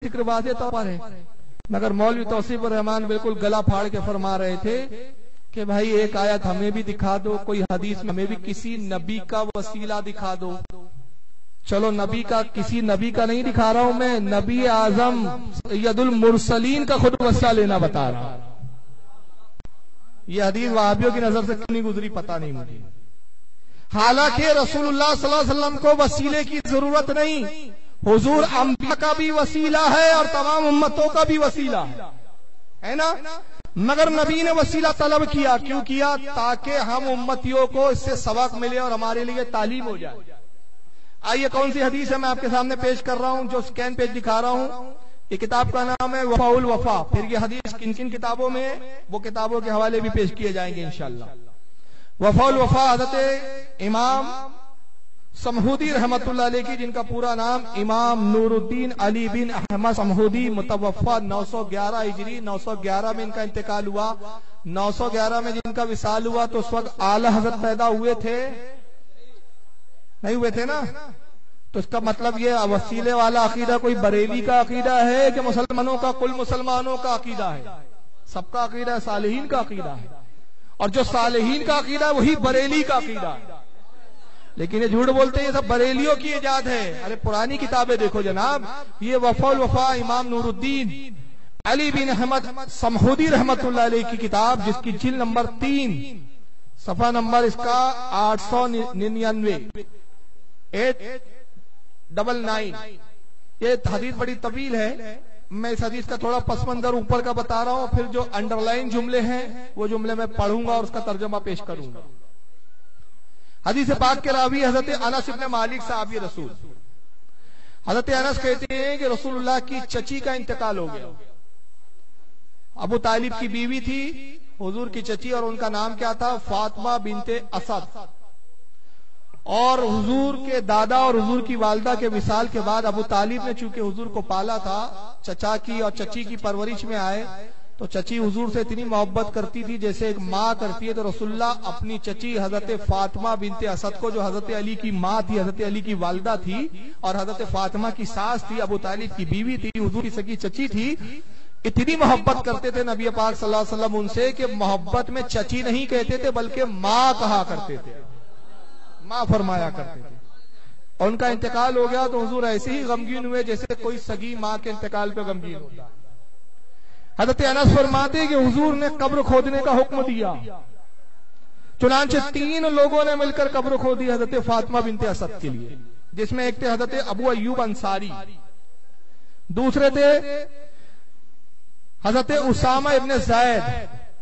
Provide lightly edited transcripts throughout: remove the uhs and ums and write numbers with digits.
ذکر واضح طور پر ہے، مگر مولوی توصیف الرحمان بالکل گلا پھاڑ کے فرما رہے تھے کہ بھائی ایک آیت ہمیں بھی دکھا دو، کوئی حدیث میں ہمیں بھی کسی نبی کا وسیلہ دکھا دو۔ چلو نبی کا، کسی نبی کا نہیں دکھا رہا ہوں میں، نبی اعظم سید المرسلین کا خود وسیلہ لینا بتا رہا ہوں۔ یہ حدیث وہابیوں کی نظر سے کیوں نہیں گزری پتہ نہیں مجھے، حالانکہ رسول اللہ صلی اللہ علیہ وسلم کو وسیلے کی ضرورت نہیں، حضور انبیاء کا بھی وسیلہ ہے اور تمام امتوں کا بھی وسیلہ ہے نا، مگر نبی نے وسیلہ طلب کیا، کیوں کیا؟ تاکہ ہم امتیوں کو اس سے سبق ملے اور ہمارے لیے تعلیم ہو جائے۔ آئیے کون سی حدیث ہے میں آپ کے سامنے پیش کر رہا ہوں، جو سکین پیج دکھا رہا ہوں۔ یہ کتاب کا نام ہے وفاء الوفا، پھر یہ حدیث کن کن کتابوں میں ہے وہ کتابوں کے حوالے بھی پیش کیے جائیں گے انشاءاللہ۔ وفاء الوفا حضرت امام سمہودی رحمت اللہ علیہ کی، جن کا پورا نام امام نور الدین علی بن احمد سمہودی، متوفا 911 ہجری، 911 میں ان کا انتقال ہوا۔ 911 میں جن کا وصال ہوا تو اس وقت اعلی حضرت پیدا ہوئے تھے نہیں ہوئے تھے نا، تو اس کا مطلب یہ وسیلے والا عقیدہ کوئی بریلی کا عقیدہ ہے کہ مسلمانوں کا، کل مسلمانوں کا عقیدہ ہے؟ سب کا عقیدہ ہے، صالحین کا عقیدہ ہے، اور جو صالحین کا عقیدہ ہے وہی بریلی کا عقیدہ ہے۔ لیکن یہ جھوٹ بولتے ہیں یہ سب بریلیوں کی ایجاد ہے۔ ارے پرانی کتابیں دیکھو جناب، یہ وفاء الوفا امام نور الدین علی بن احمد سمہودی رحمت اللہ علیہ کی کتاب، جس کی جلد نمبر 3 صفحہ نمبر اس کا 899 899۔ یہ حدیث بڑی طویل ہے، میں اس حدیث کا تھوڑا پس منظر اوپر کا بتا رہا ہوں، پھر جو انڈر لائن جملے ہیں وہ جملے میں پڑھوں گا اور اس کا ترجمہ پیش کروں گا۔ حدیث پاک کے راوی حضرت انس بن مالک صحابی رسول، حضرت انس کہتے ہیں کہ رسول اللہ کی چچی کا انتقال ہو گیا۔ ابو طالب کی بیوی تھی حضور کی چچی، اور ان کا نام کیا تھا؟ فاطمہ بنت اسد۔ اور حضور کے دادا اور حضور کی والدہ کے وصال کے بعد ابو طالب نے چونکہ حضور کو پالا تھا، چچا کی اور چچی کی پرورش میں آئے، تو چچی حضور سے اتنی محبت کرتی تھی جیسے ایک ماں کرتی ہے، تو رسول اللہ اپنی چچی حضرت فاطمہ بنت اسد کو، جو حضرت علی کی ماں تھی، حضرت علی کی والدہ تھی اور حضرت فاطمہ کی ساس تھی، ابو طالب کی بیوی تھی، حضور کی سگی چچی تھی، اتنی محبت کرتے تھے نبی پاک صلی اللہ علیہ وسلم ان سے کہ محبت میں چچی نہیں کہتے تھے بلکہ ماں کہا کرتے تھے، ماں فرمایا کرتے تھے۔ اور ان کا انتقال ہو گیا تو حضور ایسے ہی غمگین ہوئے جیسے کوئی سگی ماں کے انتقال پہ غمگین ہوتا ہے۔ حضرت انس فرماتے کہ حضور نے قبر کھودنے کا حکم دیا، چنانچہ 3 لوگوں نے مل کر قبر کھودی حضرت فاطمہ بنت اسد کے لیے، جس میں ایک تھے حضرت ابو ایوب انصاری، دوسرے تھے حضرت اسامہ ابن زید،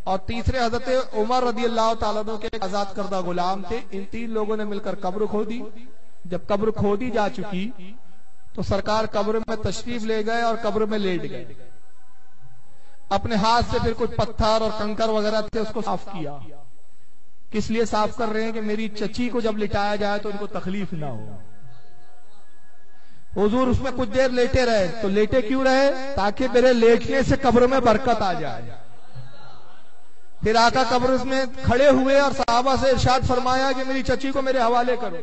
اور تیسرے حضرت عمر رضی اللہ تعالیٰ عنہ کے آزاد کردہ غلام تھے۔ ان 3 لوگوں نے مل کر قبر کھودی۔ جب قبر کھودی جا چکی تو سرکار قبر میں تشریف لے گئے اور قبر میں لیٹ گئے، اپنے ہاتھ سے پھر کچھ پتھر اور کنکر وغیرہ تھے اس کو صاف کیا۔ کس لیے صاف کر رہے ہیں؟ کہ میری چچی کو جب لٹایا جائے تو ان کو تکلیف نہ ہو۔ حضور اس میں کچھ دیر لیٹے رہے، تو لیٹے کیوں رہے؟ تاکہ میرے لیٹنے سے قبر میں برکت آ جائے۔ پھر آقا قبر میں کھڑے ہوئے اور صحابہ سے ارشاد فرمایا کہ میری چچی کو میرے حوالے کرو۔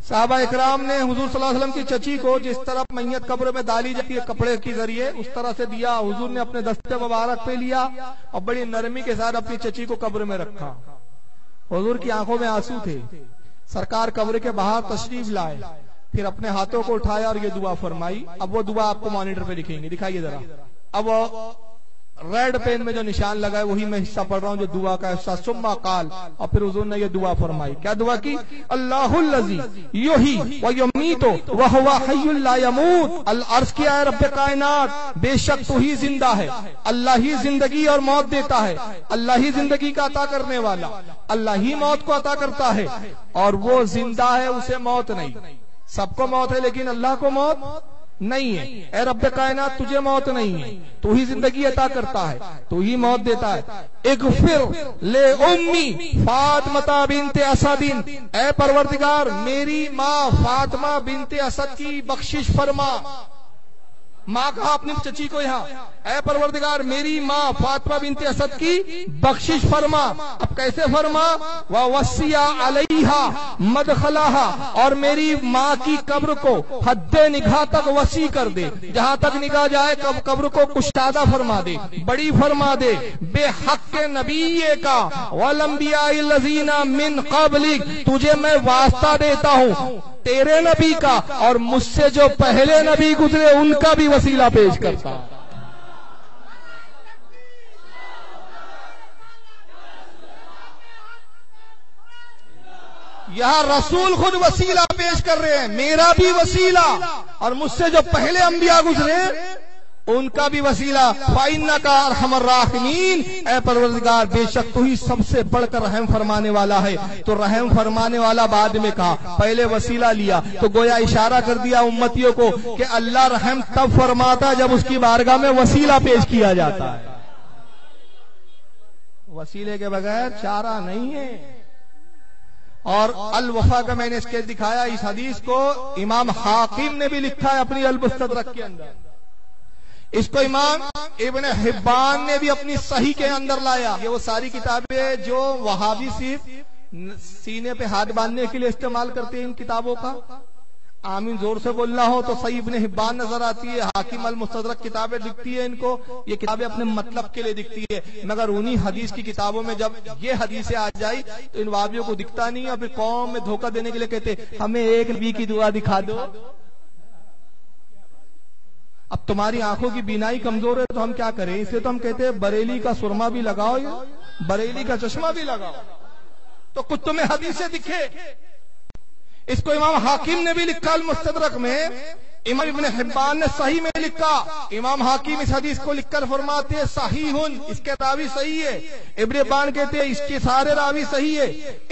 صحابہ اکرام نے حضور صلی اللہ علیہ وسلم کی چچی کو جس طرح میت قبر میں ڈالی جاتی ہے کپڑے کے ذریعے، اس طرح سے دیا۔ حضور نے اپنے دستے مبارک پہ لیا اور بڑی نرمی کے ساتھ اپنی چچی کو قبر میں رکھا۔ حضور کی آنکھوں میں آنسو تھے۔ سرکار قبر کے باہر تشریف لائے، پھر اپنے ہاتھوں کو اٹھایا اور یہ دعا فرمائی۔ اب وہ دعا آپ کو مانیٹر پہ دکھیں گے، دکھائیے ذرا۔ اب ریڈ پین میں جو نشان لگا ہے وہی میں حصہ پڑھ رہا ہوں جو دعا کا حصہ۔ ثم قال، اور پھر حضور نے یہ دعا فرمائی۔ کیا دعا کی؟ اللہ الذی یحیی و یمیت وہو حی لا یموت۔ عرض کیا ہے رب کائنات، بے شک تو ہی زندہ ہے، اللہ ہی زندگی اور موت دیتا ہے، اللہ ہی زندگی کا عطا کرنے والا، اللہ ہی موت کو عطا کرتا ہے، اور وہ زندہ ہے، اسے موت نہیں۔ سب کو موت ہے لیکن اللہ کو موت نہیں ہے۔ اے رب کائنات تجھے موت نہیں ہے، تو ہی زندگی عطا کرتا ہے، تو ہی موت دیتا ہے۔ اغفر لے امی فاطمہ بنت اسد، اے پروردگار میری ماں فاطمہ بنت اسد کی بخشش فرما۔ ماں کہا اپنی چچی کو یہاں، اے پروردگار میری ماں فاطمہ بنت اسد کی بخشش فرما۔ اب کیسے فرما؟ وَوَسِّعَ عَلَيْهَا مَدْخَلَهَا، اور میری ماں کی قبر کو حد نگاہ تک وسیع کر دے، جہاں تک نگاہ جائے قبر کو کشادہ فرما دے، بڑی فرما دے، بے حق نبی کا وَالْأَنْبِيَاءِ الَّذِينَ مِنْ قَبْلِكَ، تجھے میں واسطہ دیتا ہوں تیرے نبی کا اور مجھ سے جو پہلے نبی گزرے ان کا بھی وسیلہ پیش کرتا۔ یہاں رسول خود وسیلہ پیش کر رہے ہیں، میرا بھی وسیلہ اور مجھ سے جو پہلے انبیاء گزرے ان کا بھی وسیلہ۔ فَإِنَّكَ أَرْحَمُ الرَّاحِمِينَ، اے پروردگار بے شک تو ہی سب سے بڑھ کر رحم فرمانے والا ہے۔ تو رحم فرمانے والا بعد میں کہا، پہلے وسیلہ لیا، تو گویا اشارہ کر دیا امتیوں کو کہ اللہ رحم تب فرماتا جب اس کی بارگاہ میں وسیلہ پیش کیا جاتا ہے، وسیلے کے بغیر چارہ نہیں ہے۔ اور الوفا کا میں نے اسکیچ دکھایا، اس حدیث کو امام حاکم نے بھی لکھا ہے اپنی المستدرک کے اندر، اس کو امام ابن حبان نے بھی اپنی صحیح کے اندر لایا۔ یہ وہ ساری کتابیں جو وہابی صرف سینے پہ ہاتھ باندھنے کے لیے استعمال کرتے ہیں، ان کتابوں کا آمین زور سے بولنا ہو تو صحیح ابن حبان نظر آتی ہے، حاکم المستدرک کتابیں دکھتی ہے ان کو، یہ کتابیں اپنے مطلب کے لیے دکھتی ہے، مگر انہی حدیث کی کتابوں میں جب یہ حدیثیں آ جائی تو ان وابیوں کو دکھتا نہیں، اور پھر قوم میں دھوکہ دینے کے لیے کہتے ہمیں ایک نبی کی دعا دکھا دو۔ اب تمہاری آنکھوں کی بینائی کمزور ہے تو ہم کیا کریں؟ اس لیے تو ہم کہتے ہیں بریلی کا سرما بھی لگاؤ یا بریلی کا چشمہ بھی لگاؤ تو کچھ تمہیں حدیثیں دکھے۔ اس کو امام حاکم نے بھی لکھا المستدرک میں، امام ابن حبان نے صحیح میں لکھا۔ امام حاکم اس حدیث کو لکھ کر فرماتے ہیں صحیح، اس کے راوی صحیح ہے۔ ابن حبان کہتے ہیں اس کے سارے راوی صحیح ہے۔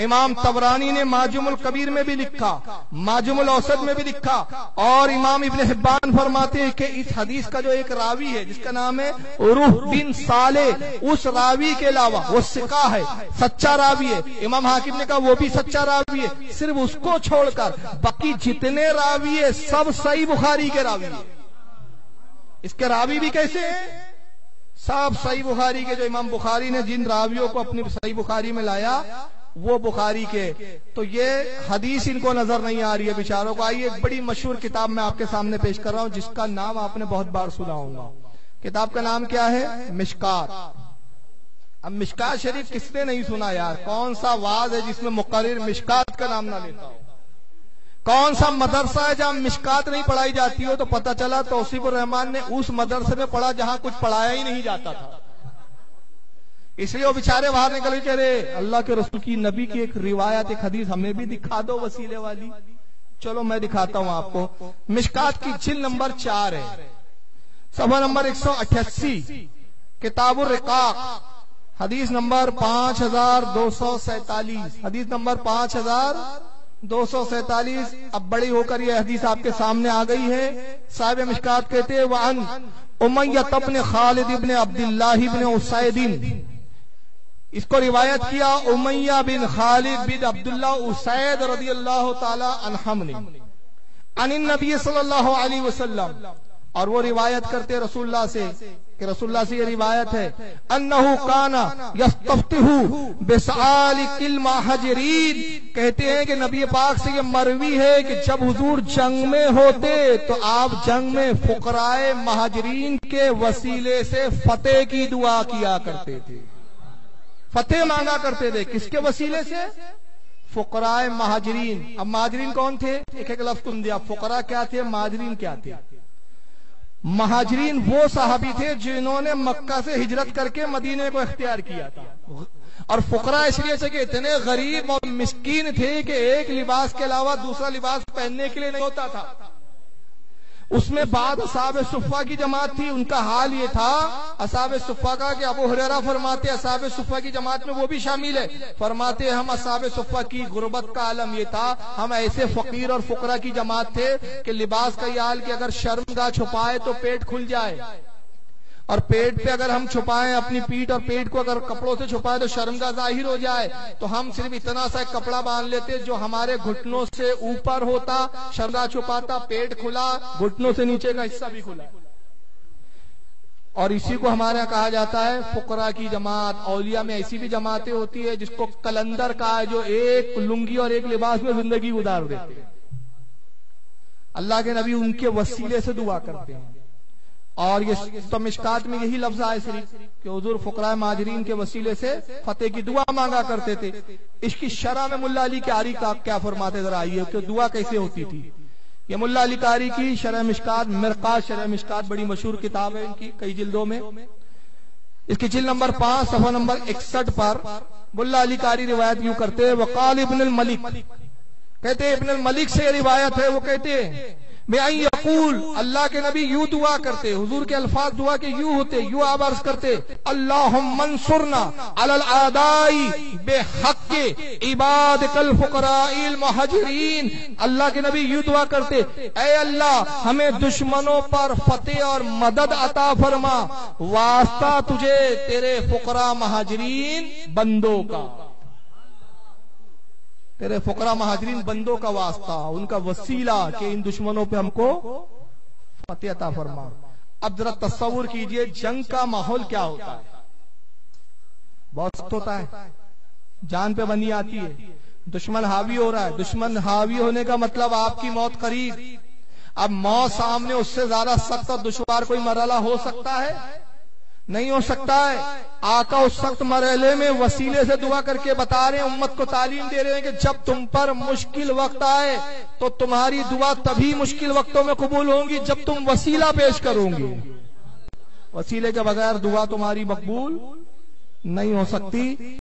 امام طبرانی نے معجم الکبیر میں بھی لکھا، معجم الاوسط میں بھی لکھا، اور امام ابن حبان فرماتے ہیں کہ اس حدیث کا جو ایک راوی ہے جس کا نام ہے روح بن صالح، اس راوی کے علاوہ وہ ثقہ ہے، سچا راوی ہے۔ امام حاکم نے کہا وہ بھی سچا راوی ہے، صرف اس کو چھوڑ کر باقی جتنے راوی ہے سب صحیح بخاری کے راوی ہیں۔ اس کے راوی بھی کیسے ہیں؟ سب صحیح بخاری کے، جو امام بخاری نے جن راویوں کو اپنی صحیح بخاری میں لایا وہ بخاری کے۔ تو یہ حدیث ان کو نظر نہیں آ رہی ہے بیچاروں کو۔ آئیے ایک بڑی مشہور کتاب میں آپ کے سامنے پیش کر رہا ہوں جس کا نام آپ نے بہت بار سنا ہوگا۔ کتاب کا نام کیا ہے؟ مشکات۔ اب مشکات شریف کس نے نہیں سنا یار؟ کون سا واعظ ہے جس میں مقرر مشکات کا نام نہ لیتا ہو؟ کون سا مدرسہ ہے جہاں مشکات نہیں پڑھائی جاتی ہو؟ تو پتہ چلا توصیف الرحمان نے اس مدرسے میں پڑھا جہاں کچھ پڑھایا ہی نہیں جاتا تھا، اس لیے وہ بیچارے باہر نکل کے رہے۔ اللہ کے رسول کی نبی کی ایک روایت، ایک حدیث ہمیں بھی دکھا دو وسیلے والی۔ چلو میں دکھاتا ہوں آپ کو۔ مشکات کی جلد نمبر 4 ہے، صفحہ نمبر 188، کتاب الرقاق، حدیث نمبر 5247، حدیث نمبر 5247۔ اب بڑی ہو کر یہ حدیث آپ کے سامنے آ گئی ہے۔ صاحب مشکات کہتے ہیں وعن امیہ بن خالد بن عبداللہ بن اسید، اس کو روایت کیا امیہ بن خالد بن عبداللہ اسید رضی اللہ تعالی عنہم نے، عن النبی صلی اللہ علیہ وسلم، اور وہ روایت کرتے رسول اللہ سے کہ رسول اللہ سے یہ روایت ہے انہو کانا یستفتح بسعالک المہاجرین، کہتے ہیں کہ نبی پاک سے یہ مروی ہے کہ جب حضور جنگ میں ہوتے تو آپ جنگ میں فقراء مہاجرین کے وسیلے سے فتح کی دعا کیا کرتے تھے، فتح مانگا کرتے تھے۔ کس کے وسیلے سے؟ فقراء مہاجرین۔ اب مہاجرین کون تھے؟ ایک ایک لفظ سن دیا، فقراء کیا تھے، مہاجرین کیا تھے؟ مہاجرین وہ صحابی تھے جنہوں نے مکہ سے ہجرت کر کے مدینے کو اختیار کیا تھا، اور فقراء اس لیے سے کہ اتنے غریب اور مسکین تھے کہ ایک لباس کے علاوہ دوسرا لباس پہننے کے لیے نہیں ہوتا تھا۔ اس میں بعد اصحاب صفہ کی جماعت تھی، ان کا حال یہ تھا اصحاب صفہ کا کہ ابو ہریرہ فرماتے اصحاب صفہ کی جماعت میں وہ بھی شامل ہے، فرماتے ہم اصحاب صفہ کی غربت کا عالم یہ تھا، ہم ایسے فقیر اور فقراء کی جماعت تھے کہ لباس کا یہ حال کہ اگر شرمگاہ چھپائے تو پیٹ کھل جائے، اور پیٹ پہ اگر ہم چھپائیں اپنی پیٹ اور پیٹ کو اگر کپڑوں سے چھپائے تو شرمگاہ ظاہر ہو جائے، تو ہم صرف اتنا سا ایک کپڑا باندھ لیتے جو ہمارے گھٹنوں سے اوپر ہوتا، شرمگاہ چھپاتا، پیٹ کھلا، گھٹنوں سے نیچے کا حصہ بھی کھلا۔ اور اسی کو ہمارے یہاں کہا جاتا ہے فقراء کی جماعت. اولیاء میں ایسی بھی جماعتیں ہوتی ہے جس کو کلندر کہا ہے، جو ایک لنگی اور ایک لباس میں زندگی گزار دیتے ہیں. اللہ کے نبی ان کے وسیلے سے دعا کرتے ہیں. اور یہ تو مشکات میں یہی لفظ آئے صرف کہ حضور فقراء مہاجرین کے وسیلے سے فتح کی دعا مانگا کرتے تھے. اس کی شرح میں ملا علی قاری کا کیا فرماتے ذرا آئیے کہ دعا کیسے ہوتی تھی. یہ ملا علی قاری کی شرح مشکات، مرقات شرح مشکات بڑی مشہور کتاب ہے ان کی، کئی جلدوں میں. اس کی جلد نمبر 5 صفحہ نمبر 61 پر ملا علی قاری روایت یوں کرتے ہیں، وقال ابن الملک، کہتے ہیں ابن الملک سے یہ روایت ہے، وہ کہتے ہیں میں یقول، اللہ کے نبی یوں دعا کرتے، حضور کے الفاظ دعا کے یوں ہوتے، یوں آپ عرض کرتے، اللہم انصرنا علی الاعداء بحق عبادک الفقراء المہاجرین. اللہ کے نبی یوں دعا کرتے، اے اللہ ہمیں دشمنوں پر فتح اور مدد عطا فرما، واسطہ تجھے تیرے فقراء مہاجرین بندوں کا، تیرے فقراء مہاجرین بندوں کا واسطہ، ان کا وسیلہ کہ ان دشمنوں پہ ہم کو فتح عطا فرما. اب ذرا تصور کیجئے جنگ کا ماحول کیا ہوتا ہے. بہت سخت ہوتا ہے، جان پہ بنی آتی ہے، دشمن حاوی ہو رہا ہے. دشمن حاوی ہونے کا مطلب آپ کی موت قریب. اب موت سامنے، اس سے زیادہ سخت اور دشوار کوئی مرحلہ ہو سکتا ہے؟ نہیں ہو سکتا ہے. آقا اس سخت مرحلے میں وسیلے سے دعا کر کے بتا رہے ہیں، امت کو تعلیم دے رہے ہیں کہ جب تم پر مشکل وقت آئے تو تمہاری دعا تبھی مشکل وقتوں میں قبول ہوں گی جب تم وسیلہ پیش کرو گے. وسیلے کے بغیر دعا تمہاری مقبول نہیں ہو سکتی.